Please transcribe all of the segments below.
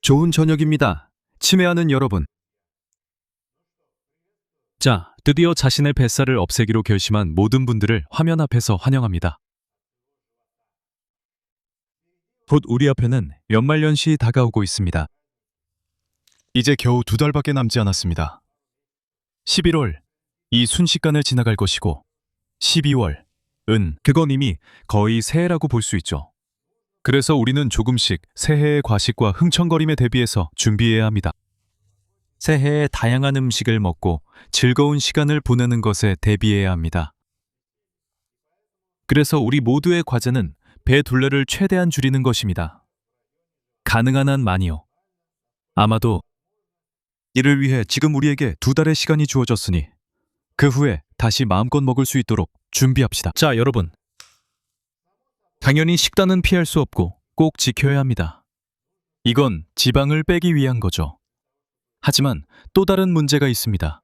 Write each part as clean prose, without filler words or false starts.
좋은 저녁입니다. 치매하는 여러분. 자, 드디어 자신의 뱃살을 없애기로 결심한 모든 분들을 화면 앞에서 환영합니다. 곧 우리 앞에는 연말연시 다가오고 있습니다. 이제 겨우 2달밖에 남지 않았습니다. 11월, 이 순식간을 지나갈 것이고 12월, 그건 이미 거의 새해라고 볼 수 있죠. 그래서 우리는 조금씩 새해의 과식과 흥청거림에 대비해서 준비해야 합니다. 새해에 다양한 음식을 먹고 즐거운 시간을 보내는 것에 대비해야 합니다. 그래서 우리 모두의 과제는 배 둘레를 최대한 줄이는 것입니다. 가능한 한 많이요. 아마도 이를 위해 지금 우리에게 2달의 시간이 주어졌으니 그 후에 다시 마음껏 먹을 수 있도록 준비합시다. 자, 여러분. 당연히 식단은 피할 수 없고 꼭 지켜야 합니다. 이건 지방을 빼기 위한 거죠. 하지만 또 다른 문제가 있습니다.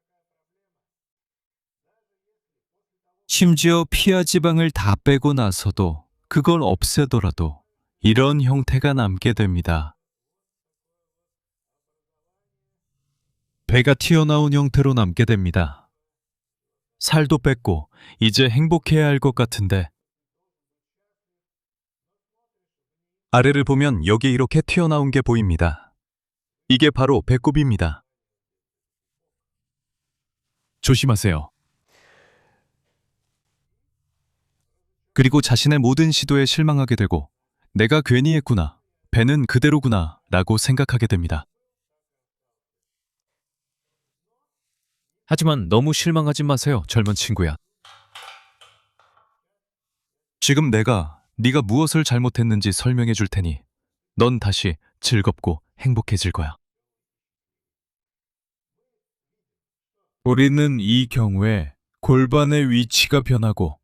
심지어 피하 지방을 다 빼고 나서도 그걸 없애더라도 이런 형태가 남게 됩니다. 배가 튀어나온 형태로 남게 됩니다. 살도 뺐고 이제 행복해야 할 것 같은데 아래를 보면 여기 이렇게 튀어나온 게 보입니다. 이게 바로 배꼽입니다. 조심하세요. 그리고 자신의 모든 시도에 실망하게 되고 내가 괜히 했구나, 배는 그대로구나 라고 생각하게 됩니다. 하지만 너무 실망하지 마세요, 젊은 친구야. 지금 네가 무엇을 잘못했는지 설명해 줄 테니 넌 다시 즐겁고 행복해질 거야. 우리는 이 경우에 골반의 위치가 변하고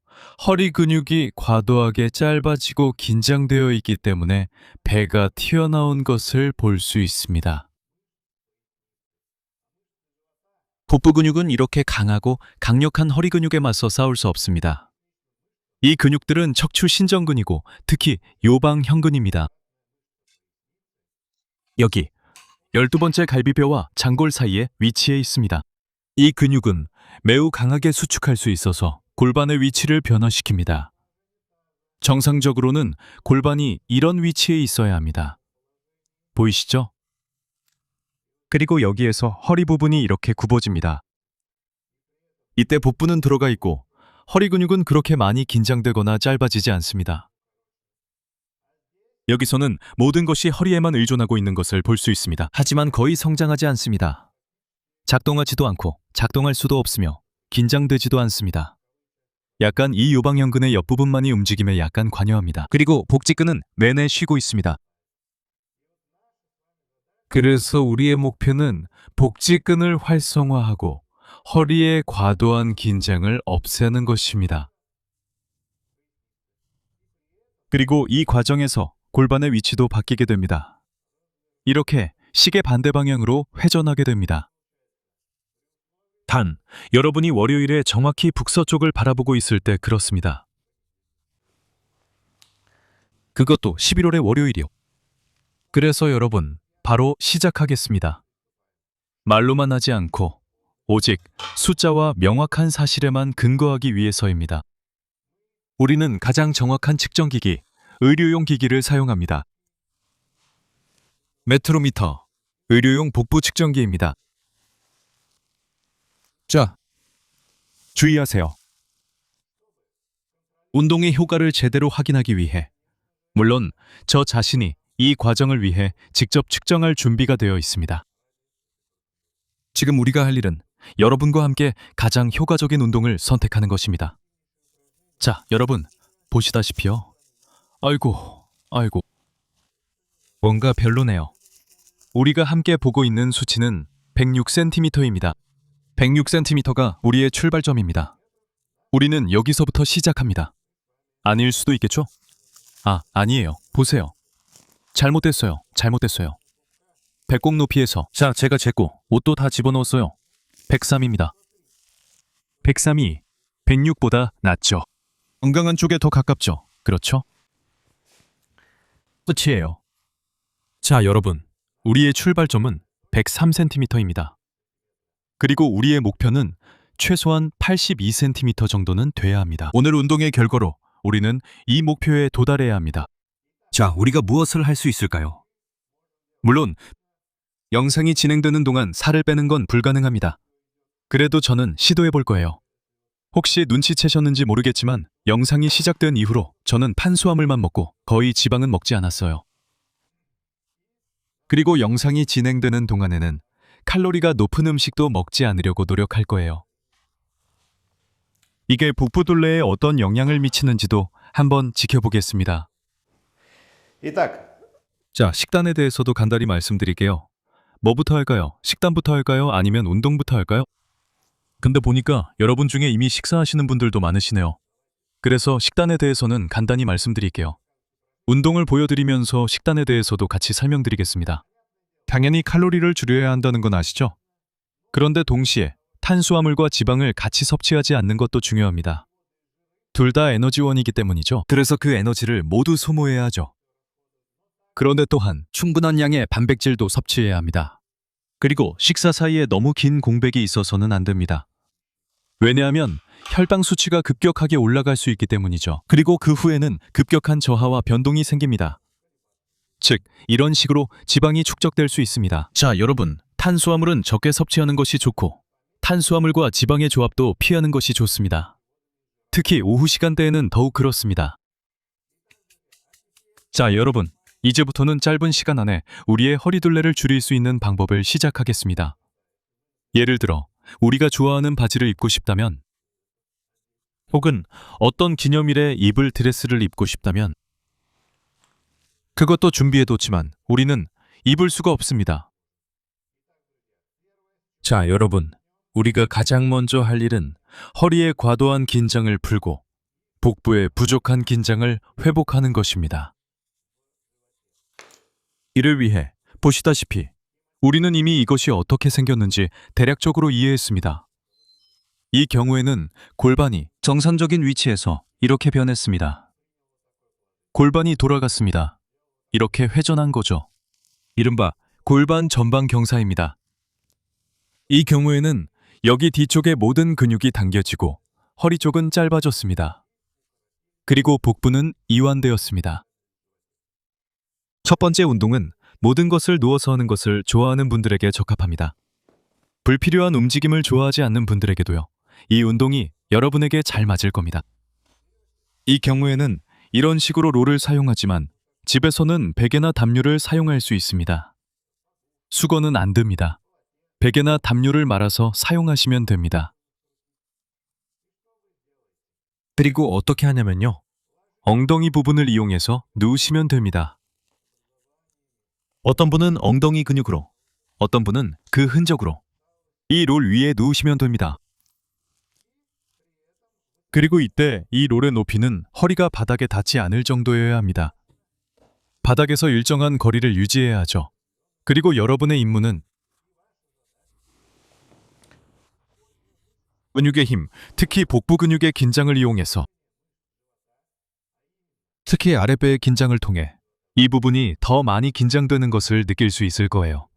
허리 근육이 과도하게 짧아지고 긴장되어 있기 때문에 배가 튀어나온 것을 볼 수 있습니다. 복부 근육은 이렇게 강하고 강력한 허리 근육에 맞서 싸울 수 없습니다. 이 근육들은 척추 신전근이고 특히 요방형근입니다. 여기 12번째 갈비뼈와 장골 사이에 위치해 있습니다. 이 근육은 매우 강하게 수축할 수 있어서 골반의 위치를 변화시킵니다. 정상적으로는 골반이 이런 위치에 있어야 합니다. 보이시죠? 그리고 여기에서 허리 부분이 이렇게 굽어집니다. 이때 복부는 들어가 있고 허리 근육은 그렇게 많이 긴장되거나 짧아지지 않습니다. 여기서는 모든 것이 허리에만 의존하고 있는 것을 볼 수 있습니다. 하지만 거의 성장하지 않습니다. 작동하지도 않고 작동할 수도 없으며 긴장되지도 않습니다. 약간 이 요방형근의 옆부분만이 움직임에 약간 관여합니다. 그리고 복직근은 내내 쉬고 있습니다. 그래서 우리의 목표는 복직근을 활성화하고 허리의 과도한 긴장을 없애는 것입니다. 그리고 이 과정에서 골반의 위치도 바뀌게 됩니다. 이렇게 시계 반대 방향으로 회전하게 됩니다. 단, 여러분이 월요일에 정확히 북서쪽을 바라보고 있을 때 그렇습니다. 그것도 11월의 월요일이요. 그래서 여러분, 바로 시작하겠습니다. 말로만 하지 않고 오직 숫자와 명확한 사실에만 근거하기 위해서입니다. 우리는 가장 정확한 측정기기, 의료용 기기를 사용합니다. 메트로미터, 의료용 복부 측정기입니다. 자, 주의하세요. 운동의 효과를 제대로 확인하기 위해, 물론 저 자신이 이 과정을 위해 직접 측정할 준비가 되어 있습니다. 지금 우리가 할 일은 여러분과 함께 가장 효과적인 운동을 선택하는 것입니다. 자, 여러분, 보시다시피요. 아이고. 뭔가 별로네요. 우리가 함께 보고 있는 수치는 106cm입니다. 106cm가 우리의 출발점입니다. 우리는 여기서부터 시작합니다. 아닐 수도 있겠죠? 아니에요. 보세요. 잘못됐어요. 배꼽 높이에서, 자, 제가 쟀고 옷도 다 집어넣었어요. 103입니다. 103이 106보다 낮죠. 건강한 쪽에 더 가깝죠. 그렇죠? 끝이에요. 자, 여러분. 우리의 출발점은 103cm입니다. 그리고 우리의 목표는 최소한 82cm 정도는 돼야 합니다. 오늘 운동의 결과로 우리는 이 목표에 도달해야 합니다. 자, 우리가 무엇을 할 수 있을까요? 물론 영상이 진행되는 동안 살을 빼는 건 불가능합니다. 그래도 저는 시도해 볼 거예요. 혹시 눈치채셨는지 모르겠지만 영상이 시작된 이후로 저는 탄수화물만 먹고 거의 지방은 먹지 않았어요. 그리고 영상이 진행되는 동안에는 칼로리가 높은 음식도 먹지 않으려고 노력할 거예요. 이게 복부둘레에 어떤 영향을 미치는지도 한번 지켜보겠습니다. Итак, 자, 식단에 대해서도 간단히 말씀드릴게요. 뭐부터 할까요? 식단부터 할까요? 아니면 운동부터 할까요? 근데 보니까 여러분 중에 이미 식사하시는 분들도 많으시네요. 그래서 식단에 대해서는 간단히 말씀드릴게요. 운동을 보여드리면서 식단에 대해서도 같이 설명드리겠습니다. 당연히 칼로리를 줄여야 한다는 건 아시죠? 그런데 동시에 탄수화물과 지방을 같이 섭취하지 않는 것도 중요합니다. 둘 다 에너지원이기 때문이죠. 그래서 그 에너지를 모두 소모해야 하죠. 그런데 또한 충분한 양의 단백질도 섭취해야 합니다. 그리고 식사 사이에 너무 긴 공백이 있어서는 안 됩니다. 왜냐하면 혈당 수치가 급격하게 올라갈 수 있기 때문이죠. 그리고 그 후에는 급격한 저하와 변동이 생깁니다. 즉, 이런 식으로 지방이 축적될 수 있습니다. 자, 여러분, 탄수화물은 적게 섭취하는 것이 좋고 탄수화물과 지방의 조합도 피하는 것이 좋습니다. 특히 오후 시간대에는 더욱 그렇습니다. 자, 여러분, 이제부터는 짧은 시간 안에 우리의 허리둘레를 줄일 수 있는 방법을 시작하겠습니다. 예를 들어, 우리가 좋아하는 바지를 입고 싶다면, 혹은 어떤 기념일에 입을 드레스를 입고 싶다면, 그것도 준비해뒀지만 우리는 입을 수가 없습니다. 자, 여러분, 우리가 가장 먼저 할 일은 허리의 과도한 긴장을 풀고 복부의 부족한 긴장을 회복하는 것입니다. 이를 위해 보시다시피 우리는 이미 이것이 어떻게 생겼는지 대략적으로 이해했습니다. 이 경우에는 골반이 정상적인 위치에서 이렇게 변했습니다. 골반이 돌아갔습니다. 이렇게 회전한 거죠. 이른바 골반 전방 경사입니다. 이 경우에는 여기 뒤쪽의 모든 근육이 당겨지고 허리 쪽은 짧아졌습니다. 그리고 복부는 이완되었습니다. 첫 번째 운동은 모든 것을 누워서 하는 것을 좋아하는 분들에게 적합합니다. 불필요한 움직임을 좋아하지 않는 분들에게도요. 이 운동이 여러분에게 잘 맞을 겁니다. 이 경우에는 이런 식으로 롤을 사용하지만 집에서는 베개나 담요를 사용할 수 있습니다. 수건은 안 됩니다. 베개나 담요를 말아서 사용하시면 됩니다. 그리고 어떻게 하냐면요. 엉덩이 부분을 이용해서 누우시면 됩니다. 어떤 분은 엉덩이 근육으로, 어떤 분은 그 흔적으로 이 롤 위에 누우시면 됩니다. 그리고 이때 이 롤의 높이는 허리가 바닥에 닿지 않을 정도여야 합니다. 바닥에서 일정한 거리를 유지해야 하죠. 그리고 여러분의 임무는 근육의 힘, 특히 복부 근육의 긴장을 이용해서 특히 아랫배의 긴장을 통해 이 부분이 더 많이 긴장되는 것을 느낄 수 있을 거예요.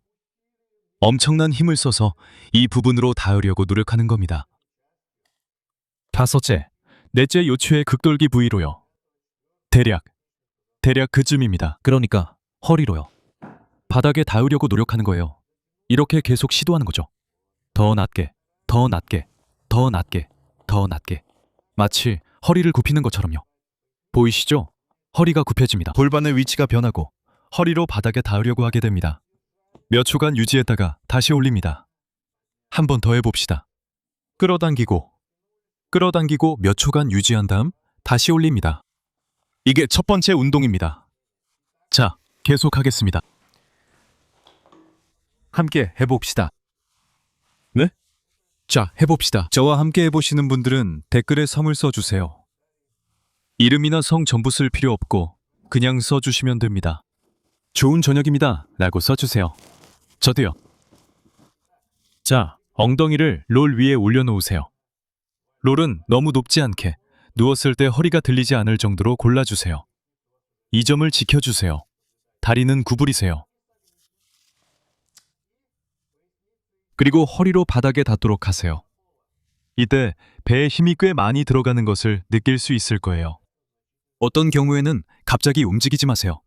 엄청난 힘을 써서 이 부분으로 닿으려고 노력하는 겁니다. 다섯째, 넷째 요추의 극돌기 부위로요. 대략 그쯤입니다. 그러니까 허리로요. 바닥에 닿으려고 노력하는 거예요. 이렇게 계속 시도하는 거죠. 더 낮게, 더 낮게, 더 낮게, 더 낮게. 마치 허리를 굽히는 것처럼요. 보이시죠? 허리가 굽혀집니다. 골반의 위치가 변하고 허리로 바닥에 닿으려고 하게 됩니다. 몇 초간 유지했다가 다시 올립니다. 한 번 더 해봅시다. 끌어당기고 몇 초간 유지한 다음 다시 올립니다. 이게 첫 번째 운동입니다. 자, 계속하겠습니다. 함께 해봅시다. 네? 자, 해봅시다. 저와 함께 해보시는 분들은 댓글에 성을 써주세요. 이름이나 성 전부 쓸 필요 없고 그냥 써주시면 됩니다. 좋은 저녁입니다 라고 써주세요. 저도요. 자, 엉덩이를 롤 위에 올려놓으세요. 롤은 너무 높지 않게 누웠을 때 허리가 들리지 않을 정도로 골라주세요. 이 점을 지켜주세요. 다리는 구부리세요. 그리고 허리로 바닥에 닿도록 하세요. 이때 배에 힘이 꽤 많이 들어가는 것을 느낄 수 있을 거예요. 어떤 경우에는 갑자기 움직이지 마세요.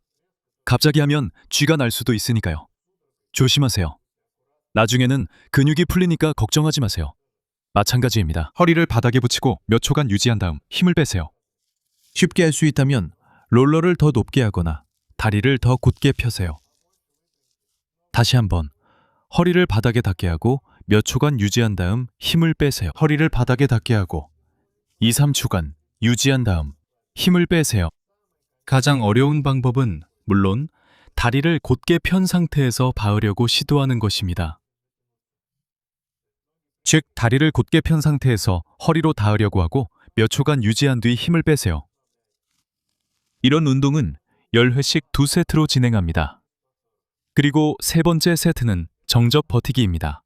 갑자기 하면 쥐가 날 수도 있으니까요. 조심하세요. 나중에는 근육이 풀리니까 걱정하지 마세요. 마찬가지입니다. 허리를 바닥에 붙이고 몇 초간 유지한 다음 힘을 빼세요. 쉽게 할 수 있다면 롤러를 더 높게 하거나 다리를 더 곧게 펴세요. 다시 한번 허리를 바닥에 닿게 하고 몇 초간 유지한 다음 힘을 빼세요. 허리를 바닥에 닿게 하고 2, 3초간 유지한 다음 힘을 빼세요. 가장 어려운 방법은 물론 다리를 곧게 편 상태에서 바으려고 시도하는 것입니다. 즉, 다리를 곧게 편 상태에서 허리로 닿으려고 하고 몇 초간 유지한 뒤 힘을 빼세요. 이런 운동은 10회씩 2세트로 진행합니다. 그리고 세 번째 세트는 정적 버티기입니다.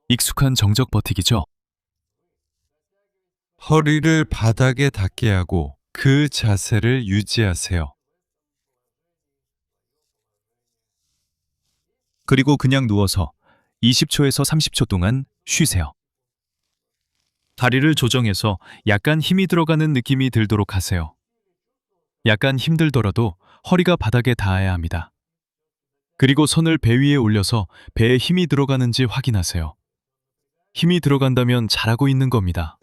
익숙한 정적 버티기죠? 허리를 바닥에 닿게 하고 그 자세를 유지하세요. 그리고 그냥 누워서 20초에서 30초 동안 쉬세요. 다리를 조정해서 약간 힘이 들어가는 느낌이 들도록 하세요. 약간 힘들더라도 허리가 바닥에 닿아야 합니다. 그리고 손을 배 위에 올려서 배에 힘이 들어가는지 확인하세요. 힘이 들어간다면 잘하고 있는 겁니다.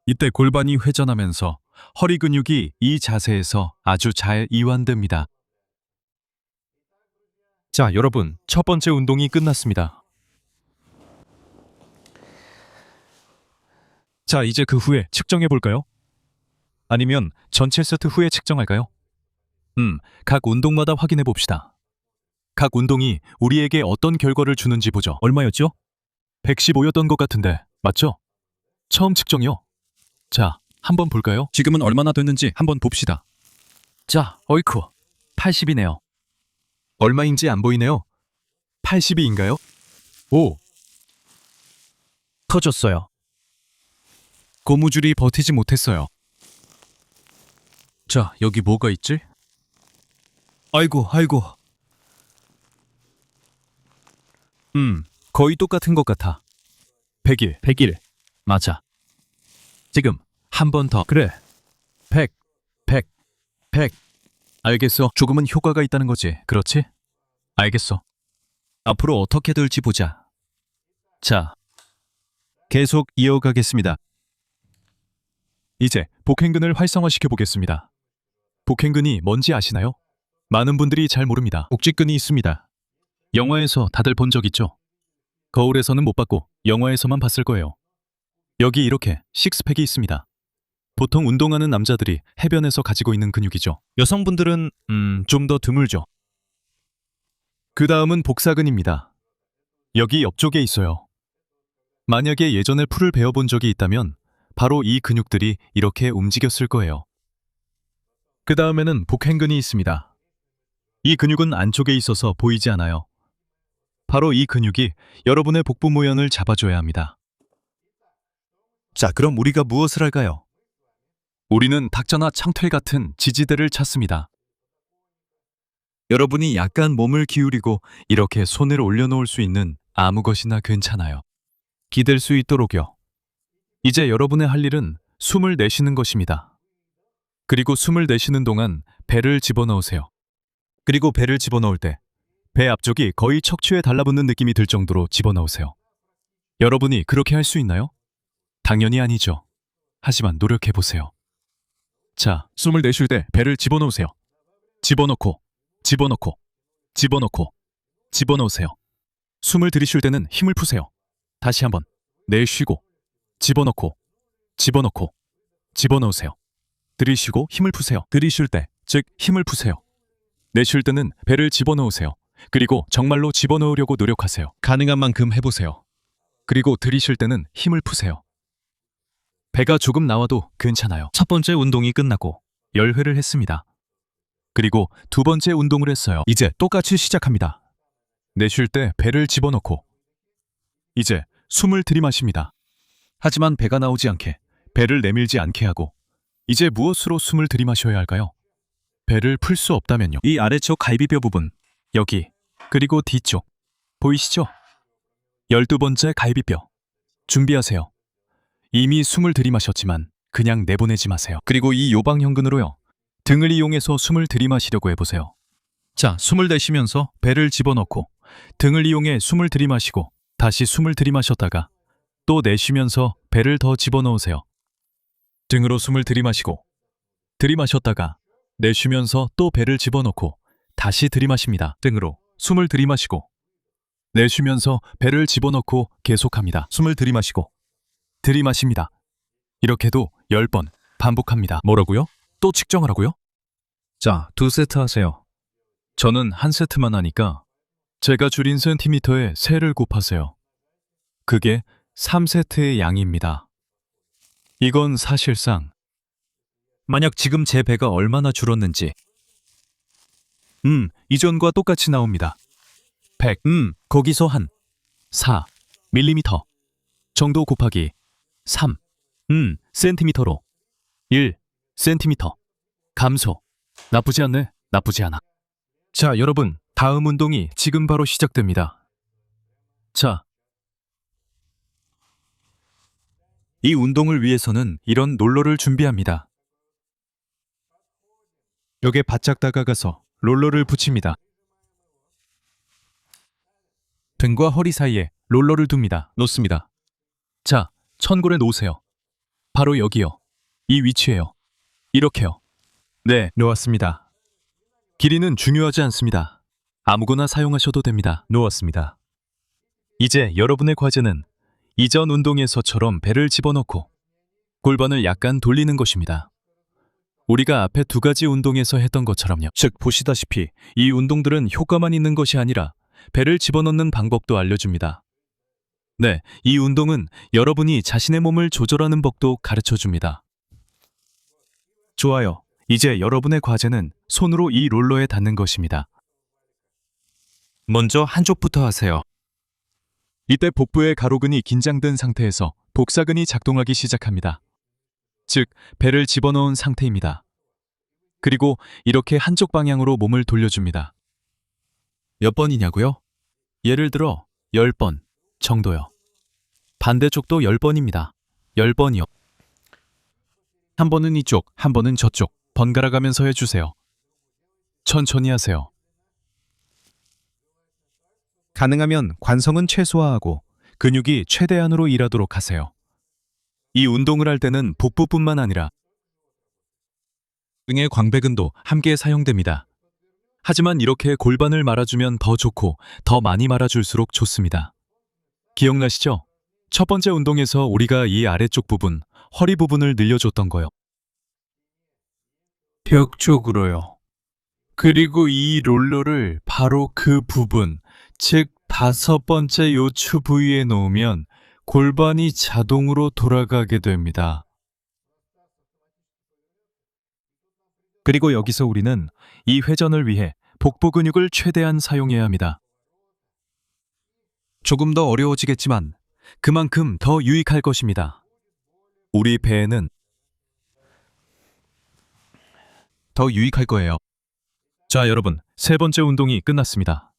이때 골반이 회전하면서 허리 근육이 이 자세에서 아주 잘 이완됩니다. 자, 여러분, 첫 번째 운동이 끝났습니다. 자, 이제 그 후에 측정해 볼까요? 아니면 전체 세트 후에 측정할까요? 각 운동마다 확인해 봅시다. 각 운동이 우리에게 어떤 결과를 주는지 보죠. 얼마였죠? 115였던 것 같은데, 맞죠? 처음 측정이요. 자, 한번 볼까요? 지금은 얼마나 됐는지 한번 봅시다. 자, 어이쿠, 80이네요. 얼마인지 안 보이네요. 82인가요? 오! 터졌어요. 고무줄이 버티지 못했어요. 자, 여기 뭐가 있지? 아이고. 거의 똑같은 것 같아. 100일. 맞아. 지금 한 번 더. 그래. 100. 알겠어. 조금은 효과가 있다는 거지. 그렇지? 알겠어. 앞으로 어떻게 될지 보자. 자, 계속 이어가겠습니다. 이제 복행근을 활성화시켜 보겠습니다. 복행근이 뭔지 아시나요? 많은 분들이 잘 모릅니다. 복직근이 있습니다. 영화에서 다들 본 적 있죠? 거울에서는 못 봤고 영화에서만 봤을 거예요. 여기 이렇게 식스팩이 있습니다. 보통 운동하는 남자들이 해변에서 가지고 있는 근육이죠. 여성분들은 좀 더 드물죠. 그 다음은 복사근입니다. 여기 옆쪽에 있어요. 만약에 예전에 풀을 배워본 적이 있다면 바로 이 근육들이 이렇게 움직였을 거예요. 그 다음에는 복행근이 있습니다. 이 근육은 안쪽에 있어서 보이지 않아요. 바로 이 근육이 여러분의 복부 모양을 잡아줘야 합니다. 자, 그럼 우리가 무엇을 할까요? 우리는 탁자나 창틀 같은 지지대를 찾습니다. 여러분이 약간 몸을 기울이고 이렇게 손을 올려놓을 수 있는 아무 것이나 괜찮아요. 기댈 수 있도록요. 이제 여러분의 할 일은 숨을 내쉬는 것입니다. 그리고 숨을 내쉬는 동안 배를 집어넣으세요. 그리고 배를 집어넣을 때 배 앞쪽이 거의 척추에 달라붙는 느낌이 들 정도로 집어넣으세요. 여러분이 그렇게 할 수 있나요? 당연히 아니죠. 하지만 노력해보세요. 자, 숨을 내쉴 때 배를 집어넣으세요. 집어넣고 집어넣으세요. 숨을 들이쉴 때는 힘을 푸세요. 다시 한번 내쉬고 집어넣고 집어넣으세요. 들이쉬고 힘을 푸세요. 들이쉴 때, 즉 힘을 푸세요. 내쉴 때는 배를 집어넣으세요. 그리고 정말로 집어넣으려고 노력하세요. 가능한 만큼 해보세요. 그리고 들이쉴 때는 힘을 푸세요. 배가 조금 나와도 괜찮아요. 첫 번째 운동이 끝나고 10회를 했습니다. 그리고 두 번째 운동을 했어요. 이제 똑같이 시작합니다. 내쉴 때 배를 집어넣고 이제 숨을 들이마십니다. 하지만 배가 나오지 않게, 배를 내밀지 않게 하고 이제 무엇으로 숨을 들이마셔야 할까요? 배를 풀 수 없다면요. 이 아래쪽 갈비뼈 부분, 여기, 그리고 뒤쪽 보이시죠? 12번째 갈비뼈. 준비하세요. 이미 숨을 들이마셨지만 그냥 내보내지 마세요. 그리고 이 요방형근으로요. 등을 이용해서 숨을 들이마시려고 해보세요. 자, 숨을 내쉬면서 배를 집어넣고 등을 이용해 숨을 들이마시고 다시 숨을 들이마셨다가 또 내쉬면서 배를 더 집어넣으세요. 등으로 숨을 들이마시고 들이마셨다가 내쉬면서 또 배를 집어넣고 다시 들이마십니다. 등으로 숨을 들이마시고 내쉬면서 배를 집어넣고 계속합니다. 숨을 들이마시고 들이마십니다. 이렇게도 10번 반복합니다. 뭐라고요? 또 측정하라고요? 자, 2세트 하세요. 저는 1세트만 하니까 제가 줄인 센티미터에 3를 곱하세요. 그게 3세트의 양입니다. 이건 사실상 만약 지금 제 배가 얼마나 줄었는지 이전과 똑같이 나옵니다. 100, 거기서 한 4 밀리미터 정도 곱하기 3, 센티미터로 1 센티미터 감소. 나쁘지 않네. 나쁘지 않아. 자, 여러분, 다음 운동이 지금 바로 시작됩니다. 자, 이 운동을 위해서는 이런 롤러를 준비합니다. 벽에 바짝 다가가서 롤러를 붙입니다. 등과 허리 사이에 롤러를 둡니다. 놓습니다. 자, 천골에 놓으세요. 바로 여기요. 이 위치에요. 이렇게요. 네, 놓았습니다. 길이는 중요하지 않습니다. 아무거나 사용하셔도 됩니다. 놓았습니다. 이제 여러분의 과제는 이전 운동에서처럼 배를 집어넣고 골반을 약간 돌리는 것입니다. 우리가 앞에 2가지 운동에서 했던 것처럼요. 즉, 보시다시피 이 운동들은 효과만 있는 것이 아니라 배를 집어넣는 방법도 알려줍니다. 네, 이 운동은 여러분이 자신의 몸을 조절하는 법도 가르쳐줍니다. 좋아요. 이제 여러분의 과제는 손으로 이 롤러에 닿는 것입니다. 먼저 한쪽부터 하세요. 이때 복부의 가로근이 긴장된 상태에서 복사근이 작동하기 시작합니다. 즉, 배를 집어넣은 상태입니다. 그리고 이렇게 한쪽 방향으로 몸을 돌려줍니다. 몇 번이냐고요? 예를 들어 10번 정도요. 반대쪽도 10번입니다. 10번이요. 한 번은 이쪽, 한 번은 저쪽 번갈아 가면서 해주세요. 천천히 하세요. 가능하면 관성은 최소화하고 근육이 최대한으로 일하도록 하세요. 이 운동을 할 때는 복부뿐만 아니라 등의 광배근도 함께 사용됩니다. 하지만 이렇게 골반을 말아주면 더 좋고 더 많이 말아줄수록 좋습니다. 기억나시죠? 첫 번째 운동에서 우리가 이 아래쪽 부분, 허리 부분을 늘려줬던 거요. 벽 쪽으로요. 그리고 이 롤러를 바로 그 부분, 즉 5번째 요추 부위에 놓으면 골반이 자동으로 돌아가게 됩니다. 그리고 여기서 우리는 이 회전을 위해 복부 근육을 최대한 사용해야 합니다. 조금 더 어려워지겠지만 그만큼 더 유익할 것입니다. 우리 배에는 더 유익할 거예요. 자, 여러분, 3번째 운동이 끝났습니다.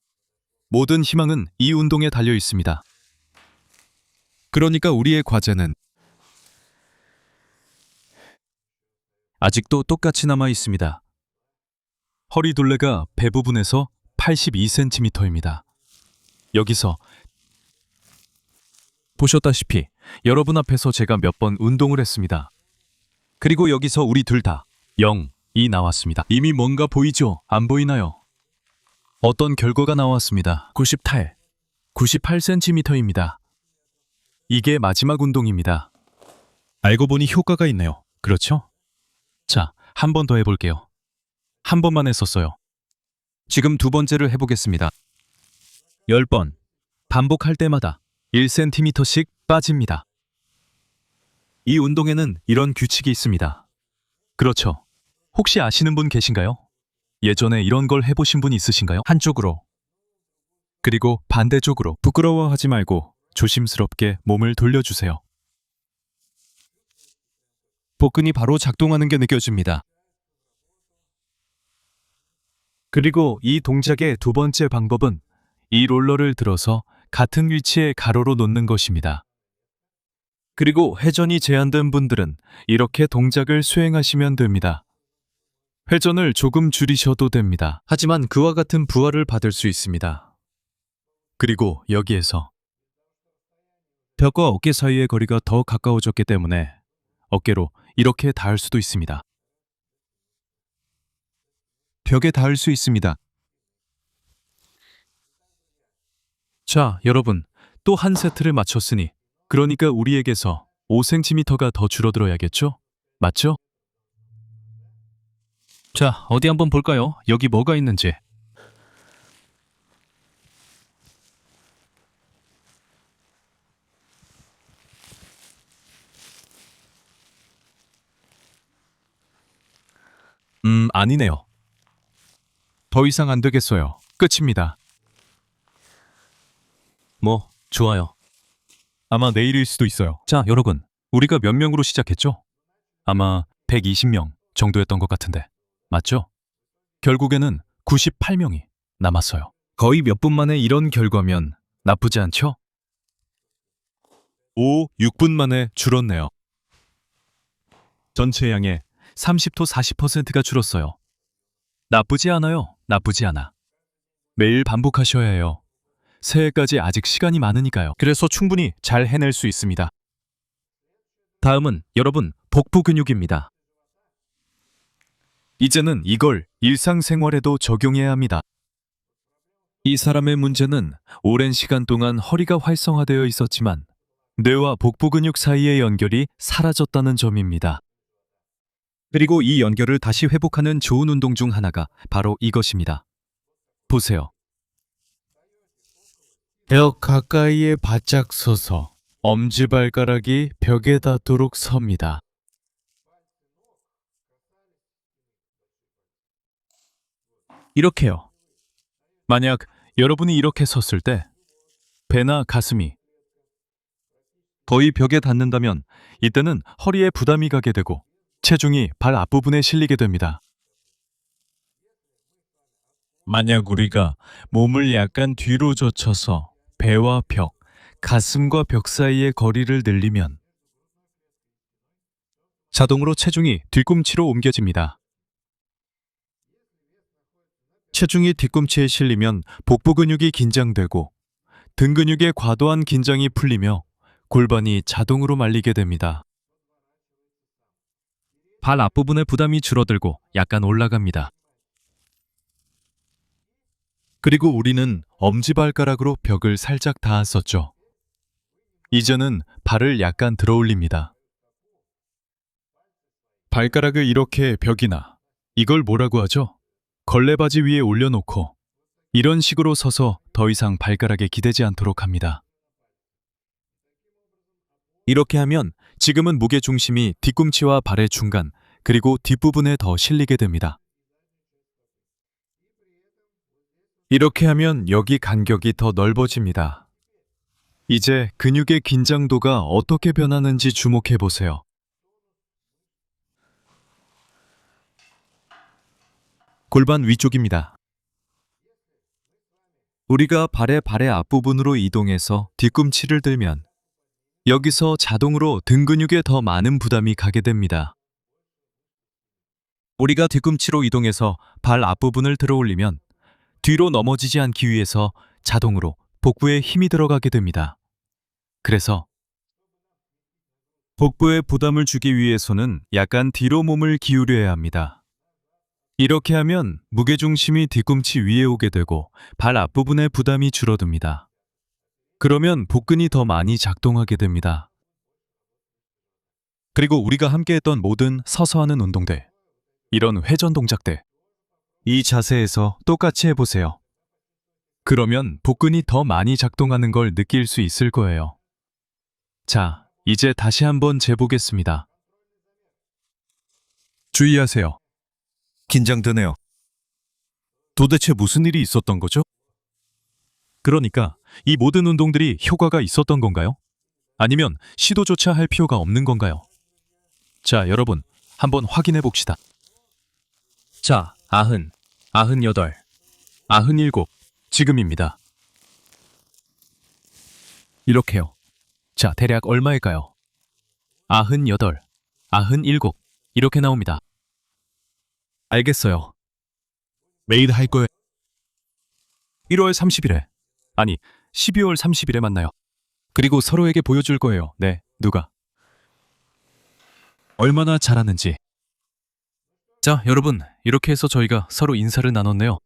모든 희망은 이 운동에 달려 있습니다. 그러니까 우리의 과제는 아직도 똑같이 남아 있습니다. 허리 둘레가 배 부분에서 82cm입니다. 여기서 보셨다시피 여러분 앞에서 제가 몇 번 운동을 했습니다. 그리고 여기서 우리 둘 다 0이 나왔습니다. 이미 뭔가 보이죠? 안 보이나요? 어떤 결과가 나왔습니다. 98cm입니다. 이게 마지막 운동입니다. 알고 보니 효과가 있네요. 그렇죠? 자, 한 번 더 해볼게요. 한 번만 했었어요. 지금 2번째를 해보겠습니다. 10번. 반복할 때마다 1cm씩 빠집니다. 이 운동에는 이런 규칙이 있습니다. 그렇죠. 혹시 아시는 분 계신가요? 예전에 이런 걸 해보신 분 있으신가요? 한쪽으로. 그리고 반대쪽으로. 부끄러워하지 말고 조심스럽게 몸을 돌려주세요. 복근이 바로 작동하는 게 느껴집니다. 그리고 이 동작의 2번째 방법은 이 롤러를 들어서 같은 위치에 가로로 놓는 것입니다. 그리고 회전이 제한된 분들은 이렇게 동작을 수행하시면 됩니다. 회전을 조금 줄이셔도 됩니다. 하지만 그와 같은 부하를 받을 수 있습니다. 그리고 여기에서 벽과 어깨 사이의 거리가 더 가까워졌기 때문에 어깨로 이렇게 닿을 수도 있습니다. 벽에 닿을 수 있습니다. 자, 여러분, 또 한 세트를 마쳤으니 그러니까 우리에게서 5cm가 더 줄어들어야겠죠? 맞죠? 자, 어디 한번 볼까요? 여기 뭐가 있는지. 아니네요. 더 이상 안 되겠어요. 끝입니다. 뭐, 좋아요. 아마 내일일 수도 있어요. 자, 여러분, 우리가 몇 명으로 시작했죠? 아마 120명 정도였던 것 같은데. 맞죠? 결국에는 98명이 남았어요. 거의 몇 분 만에 이런 결과면 나쁘지 않죠? 6분 만에 줄었네요. 전체 양의 30도 40%가 줄었어요. 나쁘지 않아요. 나쁘지 않아. 매일 반복하셔야 해요. 새해까지 아직 시간이 많으니까요. 그래서 충분히 잘 해낼 수 있습니다. 다음은 여러분 복부 근육입니다. 이제는 이걸 일상생활에도 적용해야 합니다. 이 사람의 문제는 오랜 시간 동안 허리가 활성화되어 있었지만 뇌와 복부 근육 사이의 연결이 사라졌다는 점입니다. 그리고 이 연결을 다시 회복하는 좋은 운동 중 하나가 바로 이것입니다. 보세요. 벽 가까이에 바짝 서서 엄지발가락이 벽에 닿도록 섭니다. 이렇게요. 만약 여러분이 이렇게 섰을 때 배나 가슴이 거의 벽에 닿는다면 이때는 허리에 부담이 가게 되고 체중이 발 앞부분에 실리게 됩니다. 만약 우리가 몸을 약간 뒤로 젖혀서 배와 벽, 가슴과 벽 사이의 거리를 늘리면 자동으로 체중이 뒤꿈치로 옮겨집니다. 체중이 뒤꿈치에 실리면 복부 근육이 긴장되고 등 근육의 과도한 긴장이 풀리며 골반이 자동으로 말리게 됩니다. 발 앞부분의 부담이 줄어들고 약간 올라갑니다. 그리고 우리는 엄지발가락으로 벽을 살짝 닿았었죠. 이제는 발을 약간 들어 올립니다. 발가락을 이렇게 벽이나 이걸 뭐라고 하죠? 걸레바지 위에 올려놓고 이런 식으로 서서 더 이상 발가락에 기대지 않도록 합니다. 이렇게 하면 지금은 무게중심이 뒤꿈치와 발의 중간 그리고 뒷부분에 더 실리게 됩니다. 이렇게 하면 여기 간격이 더 넓어집니다. 이제 근육의 긴장도가 어떻게 변하는지 주목해 보세요. 골반 위쪽입니다. 우리가 발의 앞부분으로 이동해서 뒤꿈치를 들면 여기서 자동으로 등 근육에 더 많은 부담이 가게 됩니다. 우리가 뒤꿈치로 이동해서 발 앞부분을 들어 올리면 뒤로 넘어지지 않기 위해서 자동으로 복부에 힘이 들어가게 됩니다. 그래서 복부에 부담을 주기 위해서는 약간 뒤로 몸을 기울여야 합니다. 이렇게 하면 무게중심이 뒤꿈치 위에 오게 되고 발 앞부분의 부담이 줄어듭니다. 그러면 복근이 더 많이 작동하게 됩니다. 그리고 우리가 함께 했던 모든 서서 하는 운동들, 이런 회전 동작들, 이 자세에서 똑같이 해보세요. 그러면 복근이 더 많이 작동하는 걸 느낄 수 있을 거예요. 자, 이제 다시 한번 재보겠습니다. 주의하세요. 긴장되네요. 도대체 무슨 일이 있었던 거죠? 그러니까 이 모든 운동들이 효과가 있었던 건가요? 아니면 시도조차 할 필요가 없는 건가요? 자, 여러분, 한번 확인해 봅시다. 자, 90, 98, 97, 지금입니다. 이렇게요. 자, 대략 얼마일까요? 98, 97 이렇게 나옵니다. 알겠어요. 매일 할 거예요. 1월 30일에 아니 12월 30일에 만나요. 그리고 서로에게 보여줄 거예요. 네, 누가 얼마나 잘하는지. 자, 여러분, 이렇게 해서 저희가 서로 인사를 나눴네요.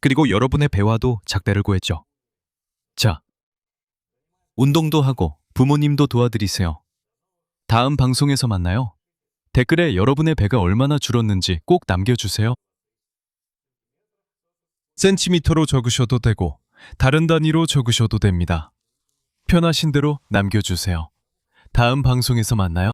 그리고 여러분의 배와도 작대를 구했죠. 자, 운동도 하고 부모님도 도와드리세요. 다음 방송에서 만나요. 댓글에 여러분의 배가 얼마나 줄었는지 꼭 남겨주세요. 센티미터로 적으셔도 되고 다른 단위로 적으셔도 됩니다. 편하신 대로 남겨주세요. 다음 방송에서 만나요.